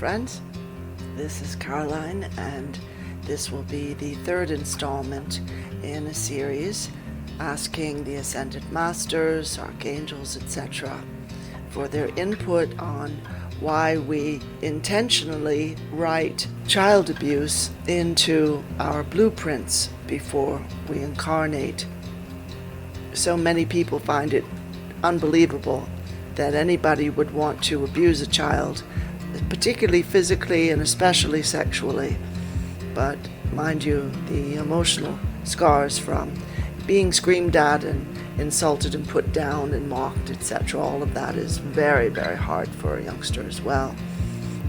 friends. This is Caroline, and this will be the third installment in a series asking the Ascended Masters, Archangels, etc. for their input on why we intentionally write child abuse into our blueprints before we incarnate. So many people find it unbelievable that anybody would want to abuse a child, particularly physically and especially sexually. But mind you, the emotional scars from being screamed at and insulted and put down and mocked, etc., all of that is very, very hard for a youngster as well.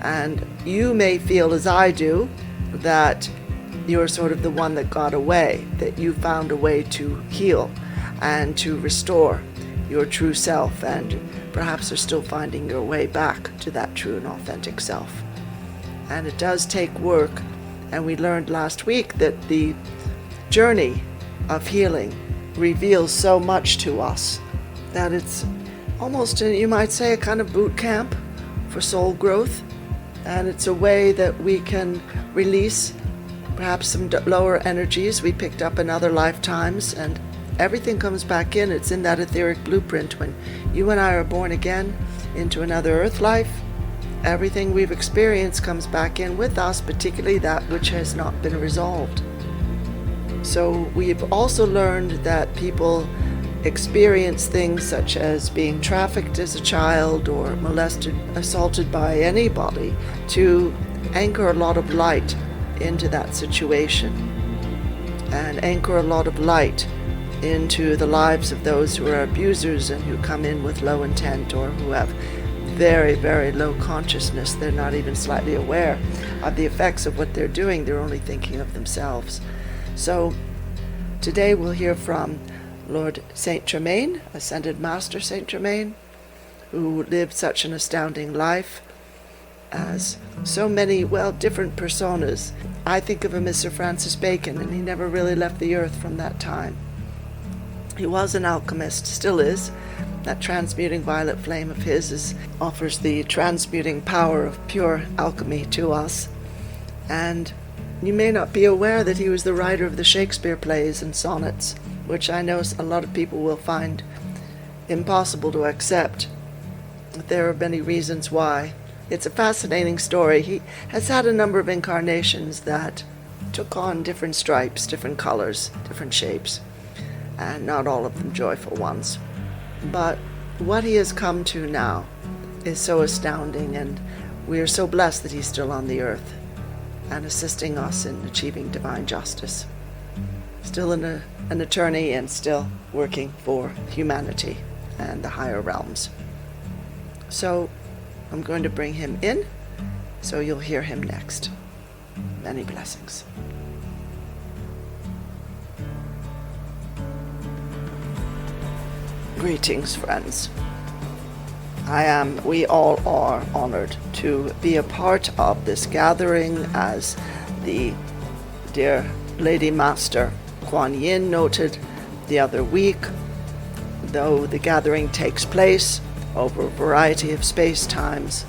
And you may feel, as I do, that you're sort of the one that got away, that you found a way to heal and to restore your true self, and perhaps are still finding your way back to that true and authentic self. And it does take work, and we learned last week that the journey of healing reveals so much to us that it's almost, you might say, a kind of boot camp for soul growth. And it's a way that we can release perhaps some lower energies we picked up in other lifetimes, and everything comes back in. It's in that etheric blueprint. When you and I are born again into another earth life, everything we've experienced comes back in with us, particularly that which has not been resolved. So we've also learned that people experience things such as being trafficked as a child or molested, assaulted by anybody, to anchor a lot of light into that situation and anchor a lot of light into the lives of those who are abusers and who come in with low intent, or who have very, very low consciousness. They're not even slightly aware of the effects of what they're doing. They're only thinking of themselves. So today we'll hear from Lord Saint Germain, Ascended Master Saint Germain, who lived such an astounding life as so many, different personas. I think of him as Sir Francis Bacon, and he never really left the earth from that time. He was an alchemist, still is. That transmuting violet flame of his offers the transmuting power of pure alchemy to us. And you may not be aware that he was the writer of the Shakespeare plays and sonnets, which I know a lot of people will find impossible to accept. There are many reasons why. It's a fascinating story. He has had a number of incarnations that took on different stripes, different colors, different shapes, and not all of them joyful ones. But what he has come to now is so astounding, and we are so blessed that he's still on the earth and assisting us in achieving divine justice. Still an attorney and still working for humanity and the higher realms. So I'm going to bring him in, so you'll hear him next. Many blessings. Greetings, friends. We all are honored to be a part of this gathering, as the dear Lady Master Kuan Yin noted the other week. Though the gathering takes place over a variety of space-times,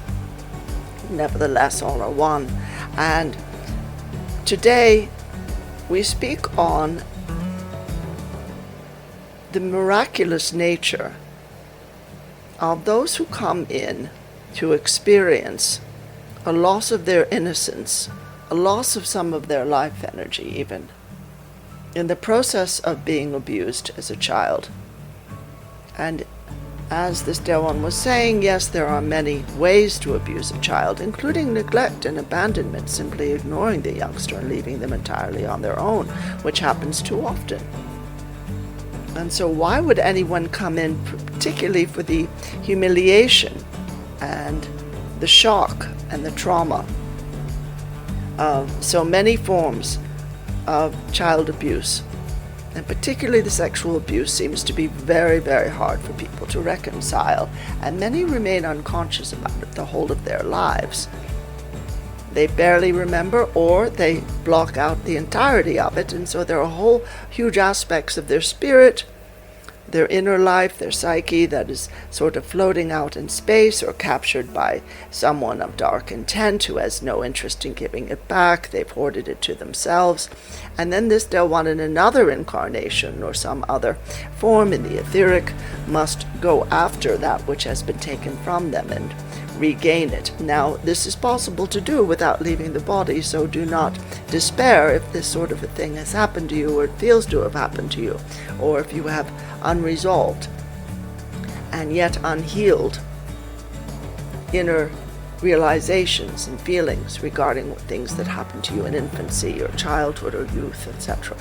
nevertheless all are one. And today we speak on the miraculous nature of those who come in to experience a loss of their innocence, a loss of some of their life energy even, in the process of being abused as a child. And as this dear one was saying, yes, there are many ways to abuse a child, including neglect and abandonment, simply ignoring the youngster and leaving them entirely on their own, which happens too often. And so why would anyone come in, particularly for the humiliation and the shock and the trauma of so many forms of child abuse? And particularly the sexual abuse seems to be very, very hard for people to reconcile, and many remain unconscious about it the whole of their lives. They barely remember, or they block out the entirety of it, and so there are whole huge aspects of their spirit their inner life, their psyche that is sort of floating out in space or captured by someone of dark intent who has no interest in giving it back. They've hoarded it to themselves. And then they'll want in another incarnation or some other form in the etheric, must go after that which has been taken from them and regain it. Now, this is possible to do without leaving the body, so do not despair if this sort of a thing has happened to you, or it feels to have happened to you, or if you have unresolved and yet unhealed inner realizations and feelings regarding things that happened to you in infancy or childhood or youth, etc.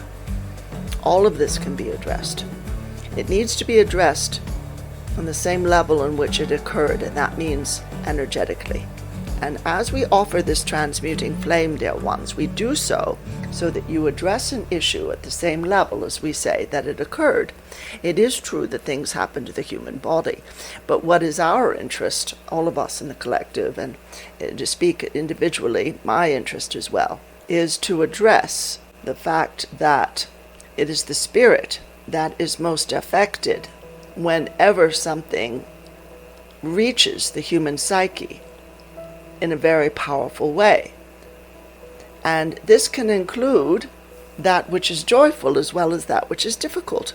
All of this can be addressed. It needs to be addressed on the same level in which it occurred, and that means energetically. And as we offer this transmuting flame, dear ones, we do so that you address an issue at the same level as we say that it occurred. It is true that things happen to the human body, but what is our interest, all of us in the collective, and to speak individually, my interest as well, is to address the fact that it is the spirit that is most affected whenever something reaches the human psyche in a very powerful way. And this can include that which is joyful as well as that which is difficult.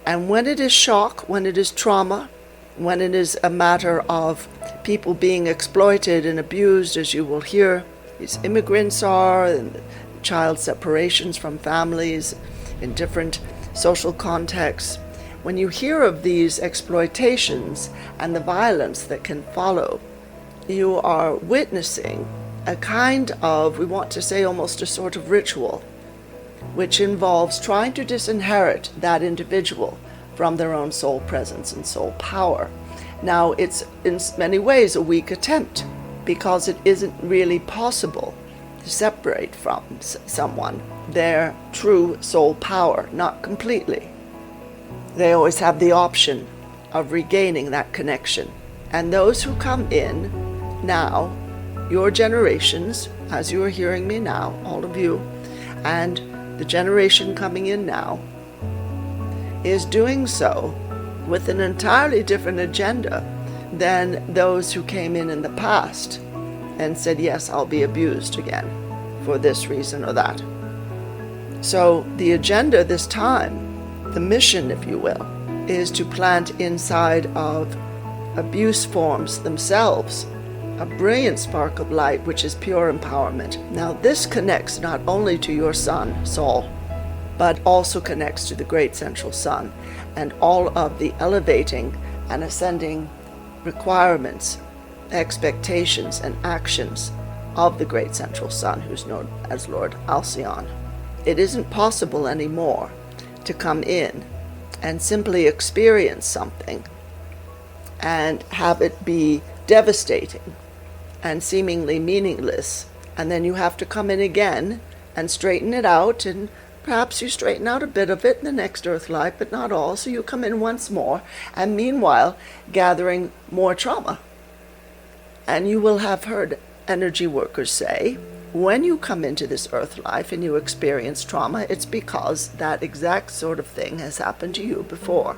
And when it is shock, when it is trauma, when it is a matter of people being exploited and abused, as you will hear, these immigrants are, and child separations from families in different social contexts, when you hear of these exploitations and the violence that can follow, you are witnessing a kind of, we want to say almost a sort of ritual, which involves trying to disinherit that individual from their own soul presence and soul power. Now, it's in many ways a weak attempt, because it isn't really possible to separate from someone their true soul power, not completely. They always have the option of regaining that connection. And those who come in now, your generations, as you are hearing me now, all of you, and the generation coming in now, is doing so with an entirely different agenda than those who came in the past and said, yes, I'll be abused again for this reason or that. So the agenda this time, the mission, if you will, is to plant inside of abuse forms themselves a brilliant spark of light, which is pure empowerment. Now, this connects not only to your sun, Sol, but also connects to the great central sun and all of the elevating and ascending requirements, expectations, and actions of the great central sun, who's known as Lord Alcyon. It isn't possible anymore to come in and simply experience something and have it be devastating and seemingly meaningless, and then you have to come in again and straighten it out, and perhaps you straighten out a bit of it in the next earth life, but not all, so you come in once more, and meanwhile gathering more trauma. And you will have heard energy workers say, when you come into this earth life and you experience trauma, it's because that exact sort of thing has happened to you before.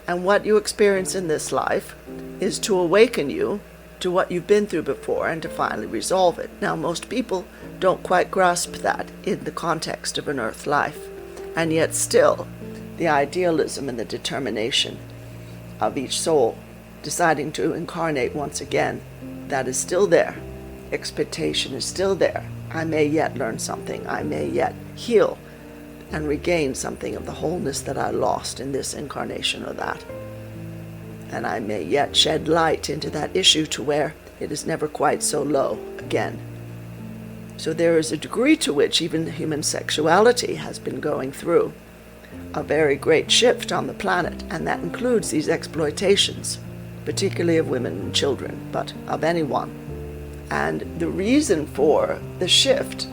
And what you experience in this life is to awaken you to what you've been through before and to finally resolve it. Now, most people don't quite grasp that in the context of an earth life. And yet still, the idealism and the determination of each soul deciding to incarnate once again, that is still there. Expectation is still there. I may yet learn something. I may yet heal and regain something of the wholeness that I lost in this incarnation or that. And I may yet shed light into that issue to where it is never quite so low again. So there is a degree to which even human sexuality has been going through a very great shift on the planet, and that includes these exploitations, particularly of women and children, but of anyone. And the reason for the shift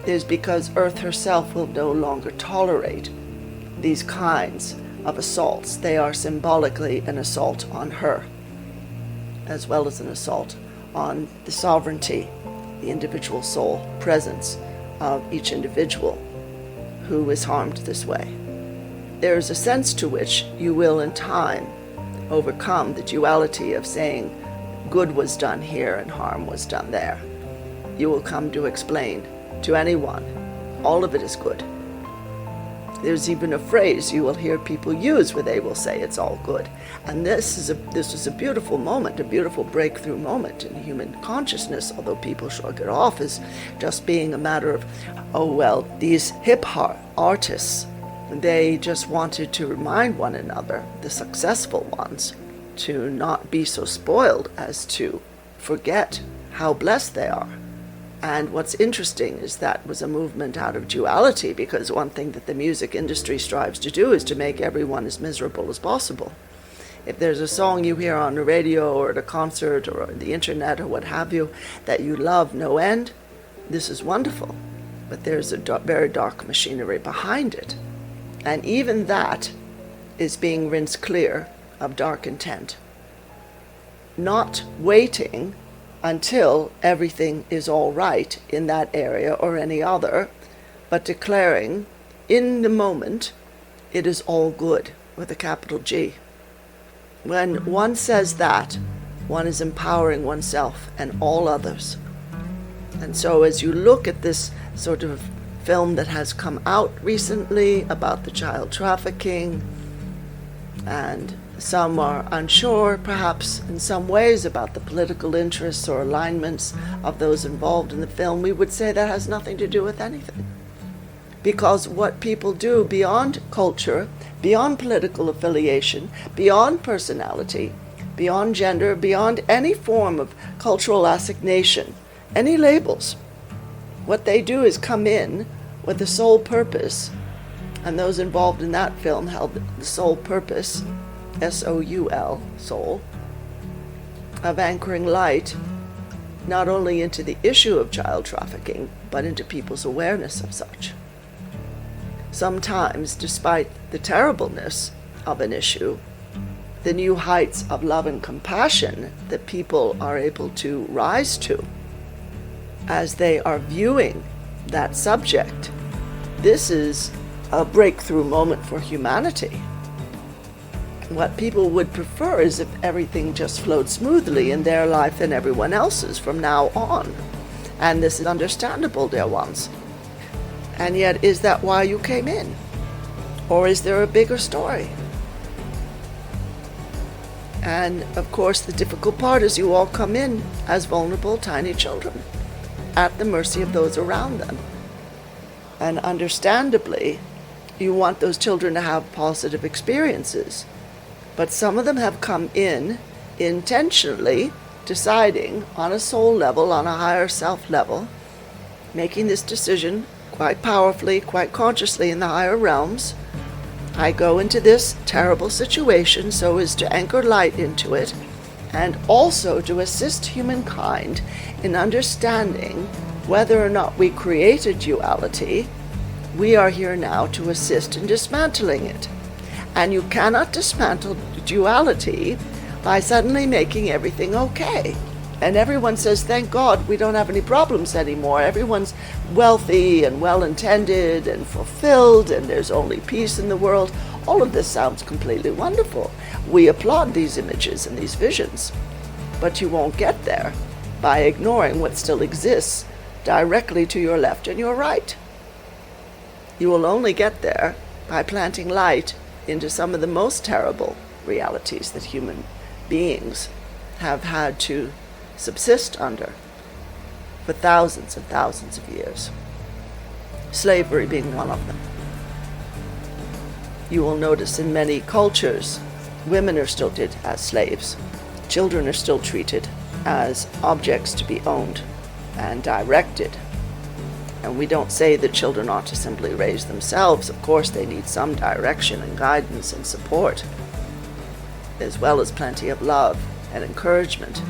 is because Earth herself will no longer tolerate these kinds of assaults. They are symbolically an assault on her, as well as an assault on the sovereignty, the individual soul presence of each individual who is harmed this way. there's a sense to which you will in time overcome the duality of saying good was done here and harm was done there. You will come to explain to anyone all of it is good. There's even a phrase you will hear people use where they will say it's all good. And this is a beautiful moment, a beautiful breakthrough moment in human consciousness, although people shrug it off as just being a matter of, oh well, these hip-hop artists, they just wanted to remind one another, the successful ones, to not be so spoiled as to forget how blessed they are. And what's interesting is that was a movement out of duality, because one thing that the music industry strives to do is to make everyone as miserable as possible. If there's a song you hear on the radio or at a concert or on the internet or what have you that you love no end, this is wonderful. But there's a very dark machinery behind it. And even that is being rinsed clear of dark intent. Not waiting until everything is all right in that area or any other, but declaring in the moment it is all good with a capital G. When one says that, one is empowering oneself and all others. And so as you look at this sort of film that has come out recently about the child trafficking, and some are unsure, perhaps, in some ways about the political interests or alignments of those involved in the film, we would say that has nothing to do with anything. Because what people do beyond culture, beyond political affiliation, beyond personality, beyond gender, beyond any form of cultural assignation, any labels, what they do is come in with the sole purpose, and those involved in that film held the sole purpose, S-O-U-L, soul, of anchoring light not only into the issue of child trafficking, but into people's awareness of such. Sometimes, despite the terribleness of an issue, the new heights of love and compassion that people are able to rise to as they are viewing that subject, this is a breakthrough moment for humanity. What people would prefer is if everything just flowed smoothly in their life and everyone else's from now on. And this is understandable, dear ones. And yet, is that why you came in? Or is there a bigger story? And of course, the difficult part is you all come in as vulnerable, tiny children, at the mercy of those around them. And understandably, you want those children to have positive experiences. But some of them have come in intentionally, deciding on a soul level, on a higher self level, making this decision quite powerfully, quite consciously in the higher realms. I go into this terrible situation so as to anchor light into it, and also to assist humankind in understanding whether or not we created duality. We are here now to assist in dismantling it. And you cannot dismantle duality by suddenly making everything okay. And everyone says, thank God we don't have any problems anymore. Everyone's wealthy and well-intended and fulfilled, and there's only peace in the world. All of this sounds completely wonderful. We applaud these images and these visions. But you won't get there by ignoring what still exists directly to your left and your right. You will only get there by planting light into some of the most terrible realities that human beings have had to subsist under for thousands and thousands of years. Slavery being one of them. You will notice in many cultures, women are still treated as slaves. Children are still treated as objects to be owned and directed. And we don't say that children ought to simply raise themselves. Of course, they need some direction and guidance and support, as well as plenty of love and encouragement.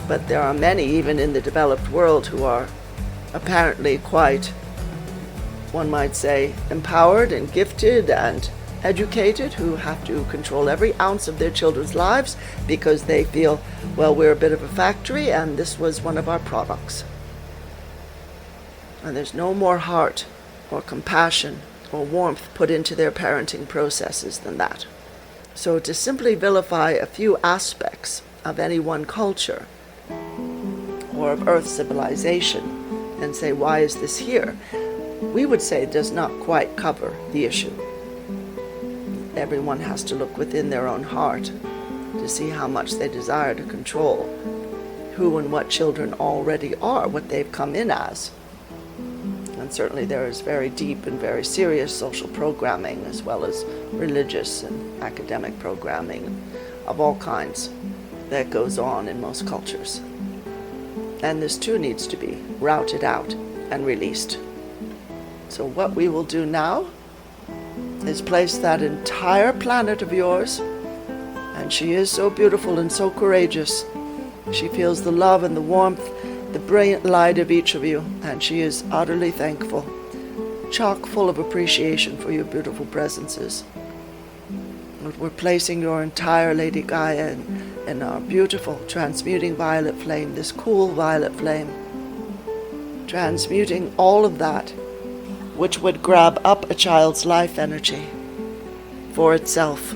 But there are many, even in the developed world, who are apparently quite, one might say, empowered and gifted and educated, who have to control every ounce of their children's lives because they feel, well, we're a bit of a factory and this was one of our products. And there's no more heart or compassion or warmth put into their parenting processes than that. So to simply vilify a few aspects of any one culture or of Earth civilization and say, why is this here? We would say does not quite cover the issue. Everyone has to look within their own heart to see how much they desire to control who and what children already are, what they've come in as. And certainly there is very deep and very serious social programming, as well as religious and academic programming of all kinds that goes on in most cultures. And this too needs to be routed out and released. So what we will do now is place that entire planet of yours, and she is so beautiful and so courageous. She feels the love and the warmth, the brilliant light of each of you, and she is utterly thankful, chock full of appreciation for your beautiful presences. And we're placing your entire Lady Gaia in our beautiful transmuting violet flame, this cool violet flame, transmuting all of that which would grab up a child's life energy for itself,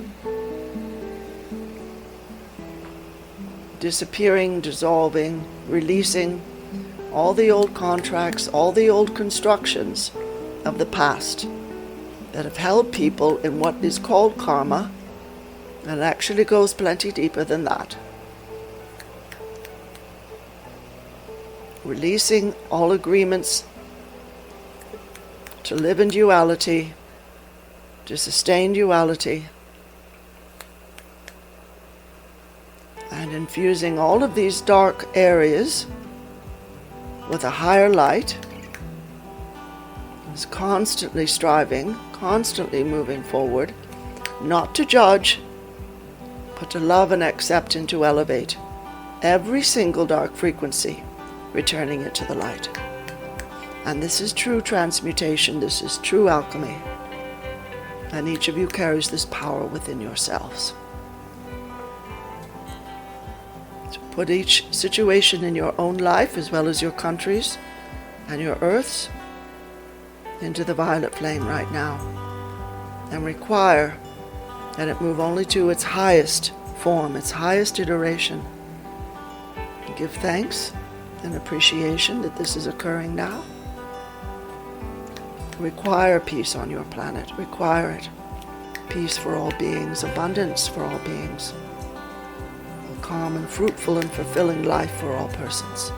disappearing, dissolving, releasing all the old contracts, all the old constructions of the past that have held people in what is called karma, and actually goes plenty deeper than that. Releasing all agreements to live in duality, to sustain duality, and infusing all of these dark areas with a higher light, is constantly striving, constantly moving forward, not to judge, but to love and accept and to elevate every single dark frequency, returning it to the light. And this is true transmutation, this is true alchemy, and each of you carries this power within yourselves. So put each situation in your own life, as well as your countries and your earths, into the violet flame right now, and require that it move only to its highest form, its highest iteration. And give thanks and appreciation that this is occurring now. Require peace on your planet. Require it. Peace for all beings, abundance for all beings, a calm and fruitful and fulfilling life for all persons.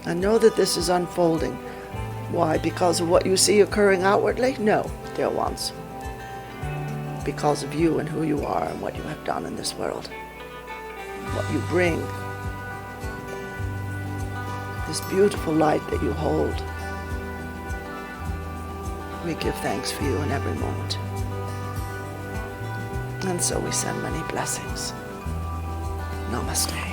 And know that this is unfolding. Why? Because of what you see occurring outwardly? No, dear ones. Because of you and who you are and what you have done in this world. What you bring. This beautiful light that you hold. We give thanks for you in every moment. And so we send many blessings. Namaste.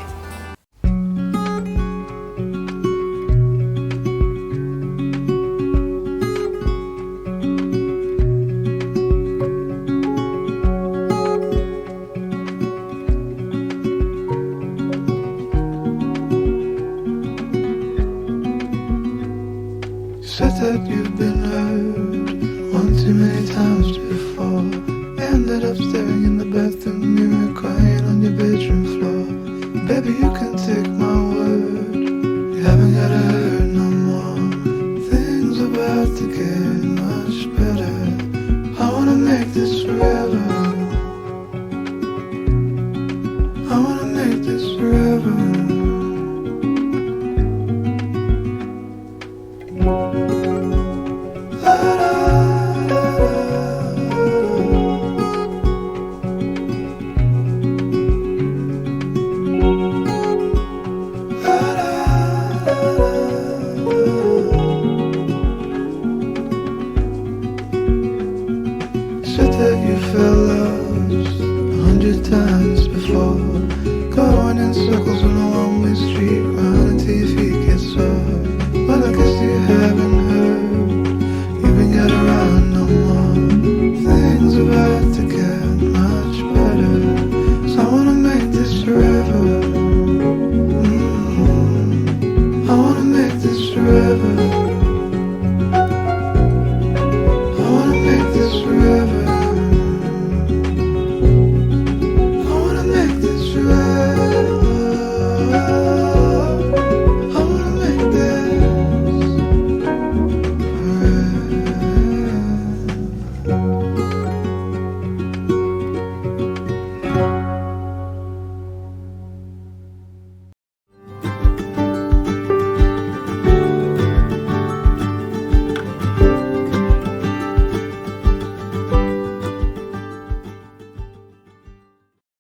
Said that you've been hurt one too many times before. Ended up staring in the bathroom mirror, crying on your bedroom floor. Baby, you can take my word, you haven't gotta hurt no more. Things are about to get much better. I wanna make this forever. I wanna make this forever. Said that you felt lost 100 times before, going in circles